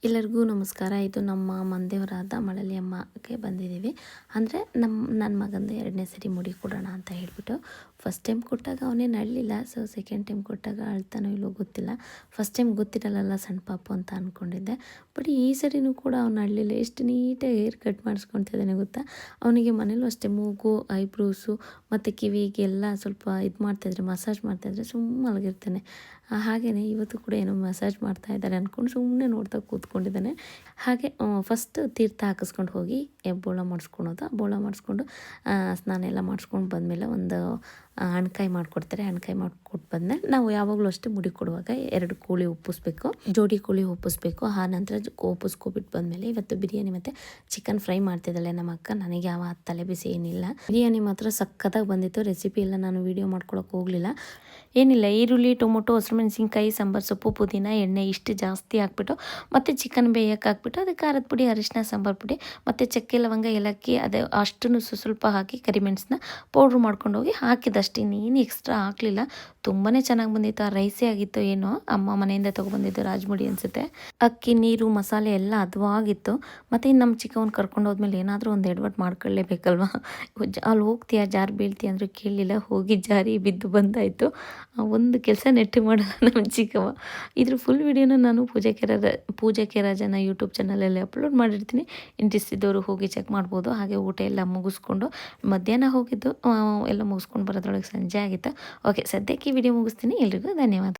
ಎಲ್ಲರಿಗೂ ನಮಸ್ಕಾರ. ಇದು ನಮ್ಮ ಮನೆದೇವರಾದ ಮಳಲಿ ಅಮ್ಮಕ್ಕೆ ಬಂದಿದ್ದೀವಿ. ಅಂದರೆ ನನ್ನ ಮಗಂದು 2ನೇ ಸರಿ ಮುಡಿ ಕೊಡೋಣ ಅಂತ ಹೇಳಿಬಿಟ್ಟು. ಫಸ್ಟ್ ಟೈಮ್ ಕೊಟ್ಟಾಗ ಅವನೇನು ಅಳಲಿಲ್ಲ. ಸೊ ಸೆಕೆಂಡ್ ಟೈಮ್ ಕೊಟ್ಟಾಗ ಅಳ್ತಾನೋ ಇಲ್ಲೋ ಗೊತ್ತಿಲ್ಲ. ಫಸ್ಟ್ ಟೈಮ್ ಗೊತ್ತಿರಲ್ಲ ಸಣ್ಣ ಪಾಪು ಅಂತ ಅಂದ್ಕೊಂಡಿದ್ದೆ. ಬಟ್ ಈ ಸರಿನೂ ಕೂಡ ಅವ್ನು ಅಳಲಿಲ್ಲ. ಎಷ್ಟು ನೀಟಾಗಿ ಹೇರ್ ಕಟ್ ಮಾಡಿಸ್ಕೊತಿದ್ದಾನೆ ಗೊತ್ತಾ. ಅವನಿಗೆ ಮನೇಲೂ ಅಷ್ಟೇ ಮೂಗು, ಐಬ್ರೋಸು ಮತ್ತು ಕಿವಿಗೆಲ್ಲ ಸ್ವಲ್ಪ ಇದು ಮಾಡ್ತಾಯಿದ್ರೆ, ಮಸಾಜ್ ಮಾಡ್ತಾಯಿದ್ರೆ ಸುಮ್ಮನೆ ಮಲಗಿರ್ತಾನೆ. ಹಾಗೆಯೇ ಇವತ್ತು ಕೂಡ ಏನೋ ಮಸಾಜ್ ಮಾಡ್ತಾ ಇದ್ದಾರೆ ಅಂದ್ಕೊಂಡು ಸುಮ್ಮನೆ ನೋಡ್ತಾ ಕೂತ್ಕೊಂಡಿದ್ದಾನೆ. ಹಾಗೆ ಫಸ್ಟ್ ತೀರ್ಥ ಹಾಕಿಸ್ಕೊಂಡು ಹೋಗಿ ಬೋಳ ಮಾಡಿಸ್ಕೊಳೋದು. ಬೋಳ ಮಾಡಿಸ್ಕೊಂಡು ಸ್ನಾನ ಎಲ್ಲ ಮಾಡಿಸ್ಕೊಂಡು ಬಂದಮೇಲೆ ಒಂದು ಹಣ್ಕಾಯಿ ಮಾಡಿಕೊಡ್ತಾರೆ. ಹಣ್ಕಾಯಿ ಮಾಡಿಕೊಟ್ಟು ಬಂದಮೇಲೆ ನಾವು ಯಾವಾಗಲೂ ಅಷ್ಟೇ ಮುಡಿ ಕೊಡುವಾಗ 2 ಕೋಳಿ ಒಪ್ಪಿಸ್ಬೇಕು, ಜೋಡಿ ಕೋಳಿ ಒಪ್ಪಿಸ್ಬೇಕು. ಆ ನಂತರ ಒಪ್ಪಿಸ್ಕೊಬಿಟ್ಟು ಬಂದಮೇಲೆ ಇವತ್ತು ಬಿರಿಯಾನಿ ಮತ್ತು ಚಿಕನ್ ಫ್ರೈ ಮಾಡ್ತಿದ್ದಾಳೆ ನಮ್ಮ ಅಕ್ಕ. ನನಗೆ ಯಾವ ತಲೆ ಬಿಸಿ ಏನಿಲ್ಲ. ಬಿರಿಯಾನಿ ಮಾತ್ರ ಸಕ್ಕತ್ತಾಗಿ ಬಂದಿತ್ತು. ರೆಸಿಪಿ ಎಲ್ಲ ನಾನು ವೀಡಿಯೋ ಮಾಡ್ಕೊಳಕ್ಕೆ ಹೋಗಲಿಲ್ಲ. ಏನಿಲ್ಲ, ಈರುಳ್ಳಿ, ಟೊಮೊಟೊ, ಹಸಿಮೆಣಸಿನ್ಕಾಯಿ, ಸಾಂಬಾರು ಸೊಪ್ಪು, ಪುದೀನ, ಎಣ್ಣೆ ಇಷ್ಟು ಜಾಸ್ತಿ ಹಾಕ್ಬಿಟ್ಟು ಮತ್ತು ಚಿಕನ್ ಬೇಯಕ್ಕೆ ಹಾಕ್ಬಿಟ್ಟು ಅದಕ್ಕೆ ಖಾರದ ಪುಡಿ, ಅರಿಶಿನ, ಸಾಂಬಾರು ಪುಡಿ ಮತ್ತು ಚಕ್ಕೆ, ಲವಂಗ, ಏಲಕ್ಕಿ ಅದು ಅಷ್ಟನ್ನು ಸ್ವಲ್ಪ ಹಾಕಿ ಕರಿಮೆಣಸನ್ನ ಪೌಡ್ರ್ ಮಾಡ್ಕೊಂಡು ಹೋಗಿ ಹಾಕಿದಷ್ಟೇ. ಇನ್ನೇನು ಎಕ್ಸ್ಟ್ರಾ ಹಾಕಲಿಲ್ಲ. ತುಂಬಾ ಚೆನ್ನಾಗಿ ಬಂದಿತ್ತು. ಆ ರೈಸೇ ಆಗಿತ್ತು ಏನೋ, ಅಮ್ಮ ಮನೆಯಿಂದ ತೊಗೊಬಂದಿದ್ದು ರಾಜಮುಡಿ ಅನಿಸುತ್ತೆ. ಅಕ್ಕಿ, ನೀರು, ಮಸಾಲೆ ಎಲ್ಲ ಹದವಾಗಿತ್ತು. ಮತ್ತು ಇನ್ನು ನಮ್ಮ ಚಿಕ್ಕವನ್ನ ಕರ್ಕೊಂಡು ಹೋದ್ಮೇಲೆ ಏನಾದರೂ ಒಂದು ಎಡವಟ್ಟು ಮಾಡ್ಕೊಳ್ಳೇಬೇಕಲ್ವ. ಅಲ್ಲಿ ಹೋಗ್ತೀಯಾ ಜಾರಿ ಬೀಳ್ತೀಯ ಅಂದರೂ ಕೇಳಲಿಲ್ಲ. ಹೋಗಿ ಜಾರಿ ಬಿದ್ದು ಬಂದಾಯಿತು. ಒಂದು ಕೆಲಸ ನೆಟ್ಟು ಮಾಡಲ್ಲ ನಮ್ಮ ಚಿಕ್ಕವ. ಇದ್ರ ಫುಲ್ ವಿಡಿಯೋನ ನಾನು ಪೂಜಾ ಕೆ ರಾಜನ ಯೂಟ್ಯೂಬ್ ಚಾನಲಲ್ಲಿ ಅಪ್ಲೋಡ್ ಮಾಡಿರ್ತೀನಿ. ಇಂಟ್ರೆಸ್ಟ್ ಇದ್ದವರು ಹೋಗಿ ಚೆಕ್ ಮಾಡ್ಬೋದು. ಹಾಗೆ ಊಟ ಎಲ್ಲ ಮುಗಿಸ್ಕೊಂಡು ಮಧ್ಯಾಹ್ನ ಹೋಗಿದ್ದು ಎಲ್ಲ ಮುಗಿಸ್ಕೊಂಡು ಬರೋದ್ರೊಳಗೆ ಸಂಜೆ ಆಗಿತ್ತು. ಓಕೆ, ಸದ್ಯಕ್ಕೆ ಈ ವಿಡಿಯೋ ಮುಗಿಸ್ತೀನಿ. ಎಲ್ರಿಗೂ ಧನ್ಯವಾದ.